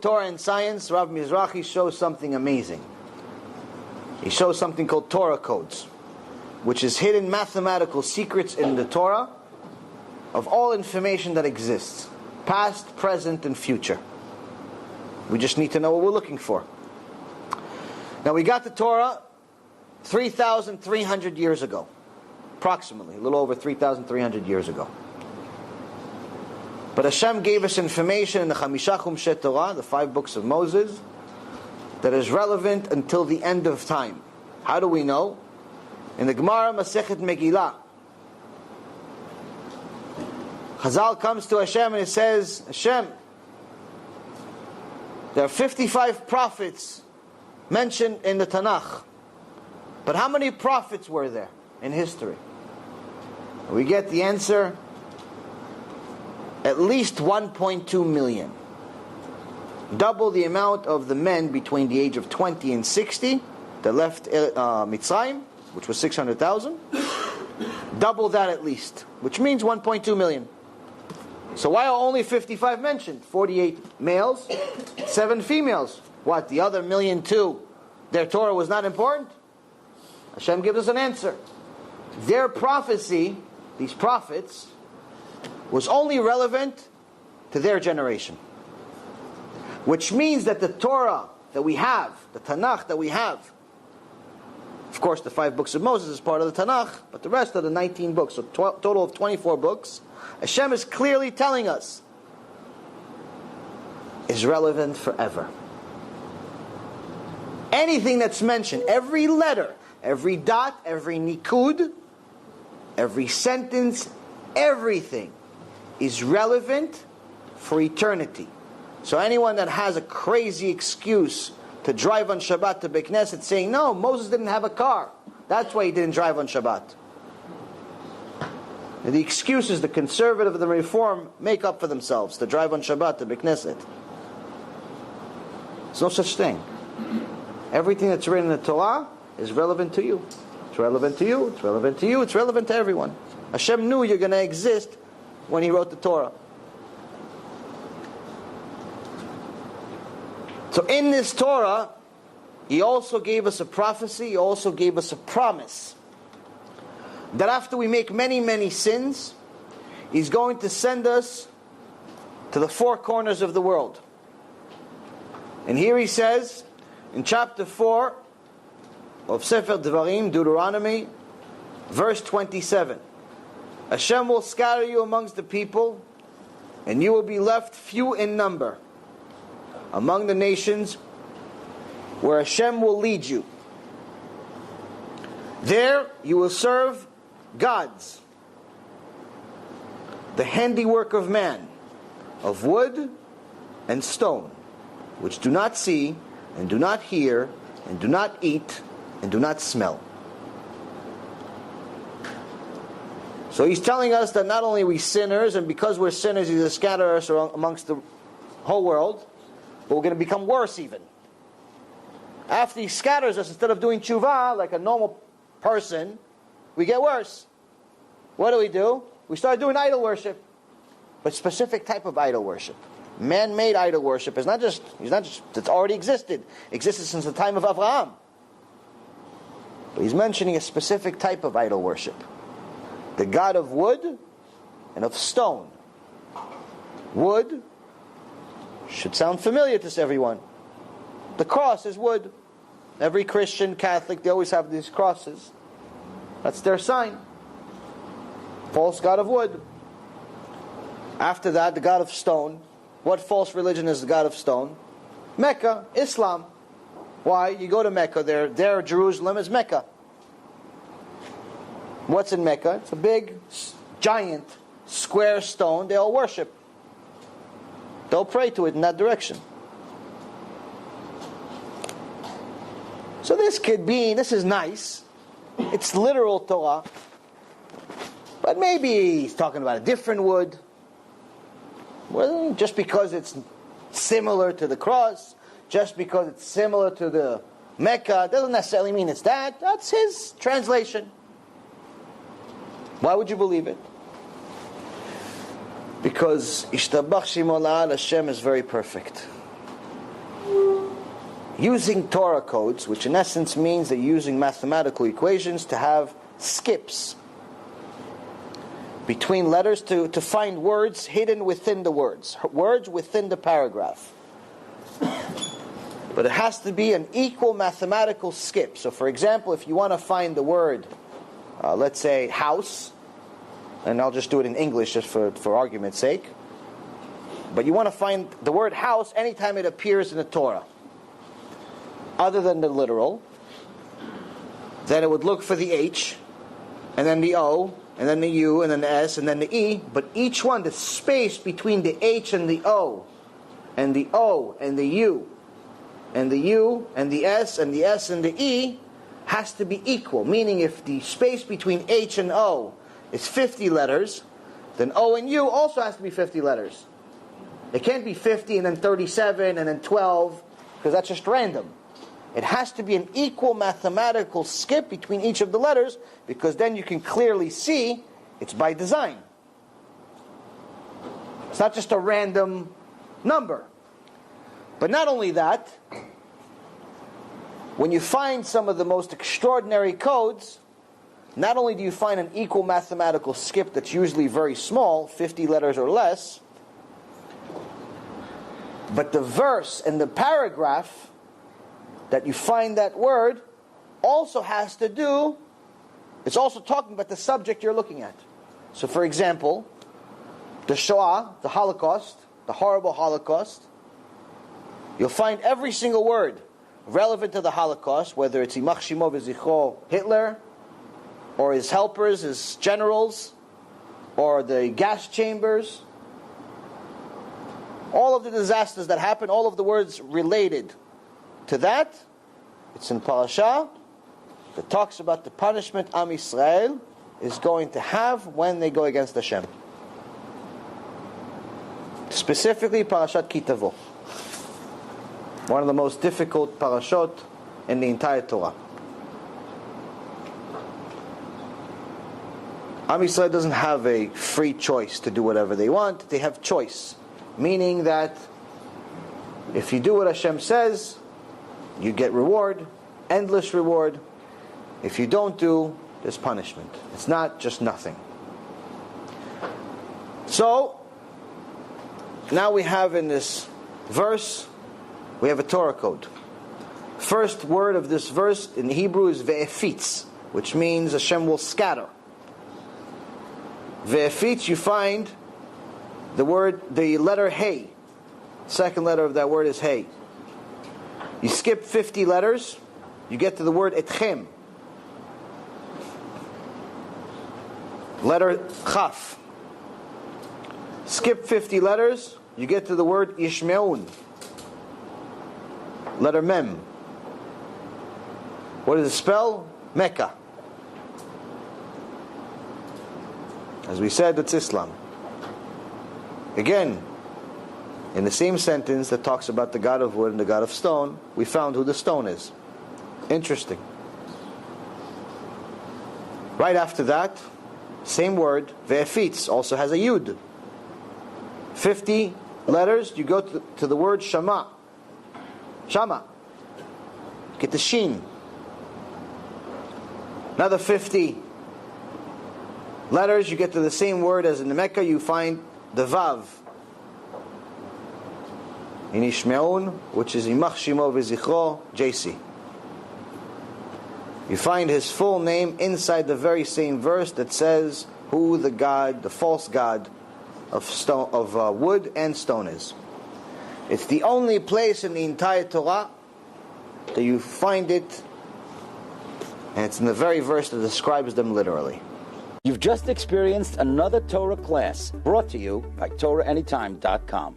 Torah and science, Rav Mizrahi shows something amazing. He shows something called Torah codes, which is hidden mathematical secrets in the Torah of all information that exists, past, present, and future. We just need to know what we're looking for. Now we got the Torah 3,300 years ago, approximately, a little over 3,300 years ago. But Hashem gave us information in the Chamisha Chumshei Torah, the 5 books of Moses, that is relevant until the end of time. How do we know? In the Gemara Masechet Megillah, Chazal comes to Hashem and it says, Hashem, there are 55 prophets mentioned in the Tanakh. But how many prophets were there in history? We get the answer, at least 1.2 million. Double the amount of the men between the age of 20 and 60 that left Mitzrayim, which was 600,000. Double that at least, which means 1.2 million. So why are only 55 mentioned? 48 males, 7 females. What, the other 1,000,002, their Torah was not important? Hashem gives us an answer. Their prophecy, these prophets, was only relevant to their generation. Which means that the Torah that we have, the Tanakh that we have, of course the 5 books of Moses is part of the Tanakh, but the rest of the 19 books, so total of 24 books, Hashem is clearly telling us, is relevant forever. Anything that's mentioned, every letter, every dot, every nikud, every sentence, everything is relevant for eternity. So anyone that has a crazy excuse to drive on Shabbat to Beit Knesset saying, no, Moses didn't have a car, that's why he didn't drive on Shabbat. And the excuses the conservative and the reform make up for themselves to drive on Shabbat to Beit Knesset. There's no such thing. Everything that's written in the Torah is relevant to you. It's relevant to you, it's relevant to you, it's relevant to everyone. Hashem knew you're going to exist when He wrote the Torah. So in this Torah, He also gave us a prophecy, He also gave us a promise. That after we make many, many sins, He's going to send us to the 4 corners of the world. And here He says, in chapter 4 of Sefer Devarim, Deuteronomy, verse 27, Hashem will scatter you amongst the people, and you will be left few in number among the nations where Hashem will lead you. There you will serve gods, the handiwork of man, of wood and stone, which do not see, and do not hear, and do not eat, and do not smell. So He's telling us that not only are we sinners, and because we're sinners, He's going to scatter us amongst the whole world, but we're going to become worse even. After He scatters us, instead of doing tshuva like a normal person, we get worse. What do? We start doing idol worship. But specific type of idol worship. Man-made idol worship is it's already existed since the time of Abraham. But He's mentioning a specific type of idol worship. The God of wood and of stone. Wood should sound familiar to everyone. The cross is wood. Every Christian, Catholic, they always have these crosses. That's their sign. False god of wood. After that, the god of stone. What false religion is the god of stone? Mecca, Islam. Why? You go to Mecca, there Jerusalem is Mecca. What's in Mecca? It's a big, giant, square stone they all worship. They'll pray to it in that direction. So this is nice. It's literal Torah. But maybe he's talking about a different wood. Well, just because it's similar to the cross, just because it's similar to the Mecca, doesn't necessarily mean it's that. That's his translation. Why would you believe it? Because Ishtabach Shemo La'al, Hashem is very perfect. using Torah codes, which in essence means that you're using mathematical equations to have skips between letters to find words hidden within the words within the paragraph. But it has to be an equal mathematical skip. So for example, if you want to find the word, let's say house, and I'll just do it in English just for argument's sake, but you want to find the word house anytime it appears in the Torah, other than the literal, then it would look for the H, and then the O, and then the U, and then the S, and then the E, but each one, the space between the H and the O, and the O, and the U, and the U, and the S, and the S, and the E, has to be equal. Meaning if the space between H and O is 50 letters, then O and U also has to be 50 letters. It can't be 50 and then 37 and then 12, because that's just random. It has to be an equal mathematical skip between each of the letters, because then you can clearly see it's by design. It's not just a random number. But not only that, when you find some of the most extraordinary codes, not only do you find an equal mathematical skip that's usually very small, 50 letters or less, but the verse and the paragraph that you find that word also has to do, it's also talking about the subject you're looking at. So for example, the Shoah, the Holocaust, the horrible Holocaust, you'll find every single word relevant to the Holocaust, whether it's Yimach Shemo v'Zichro Hitler, or his helpers, his generals, or the gas chambers, all of the disasters that happened, all of the words related to that, it's in Parashah that talks about the punishment Am Yisrael is going to have when they go against Hashem. Specifically, Parashat Ki Tavo, one of the most difficult parashot in the entire Torah. Am Yisrael doesn't have a free choice to do whatever they want. They have choice, meaning that if you do what Hashem says, you get reward, endless reward. If you don't do, there's punishment. It's not just nothing. So, now we have in this verse, we have a Torah code. First word of this verse in Hebrew is ve'efitz, which means Hashem will scatter. Ve'efitz, you find the letter Hey. Second letter of that word is Hey. You skip 50 letters, you get to the word etchem. Letter Chaf. Skip 50 letters, you get to the word Yishmeun. Letter Mem. What does it spell? Mecca. As we said, it's Islam. Again, in the same sentence that talks about the God of wood and the God of stone, we found who the stone is. Interesting. Right after that, same word, ve'efitz, also has a yud. 50 letters, you go to the word Shama. Shama. Get the Shin. Another 50 letters, you get to the same word as in the Mecca, you find the Vav. In Ishmeun, which is Yimach Shemo v'Zichro, JC. You find his full name inside the very same verse that says who the God, the false God of stone, of wood and stone is. It's the only place in the entire Torah that you find it, and it's in the very verse that describes them literally. You've just experienced another Torah class brought to you by TorahAnytime.com.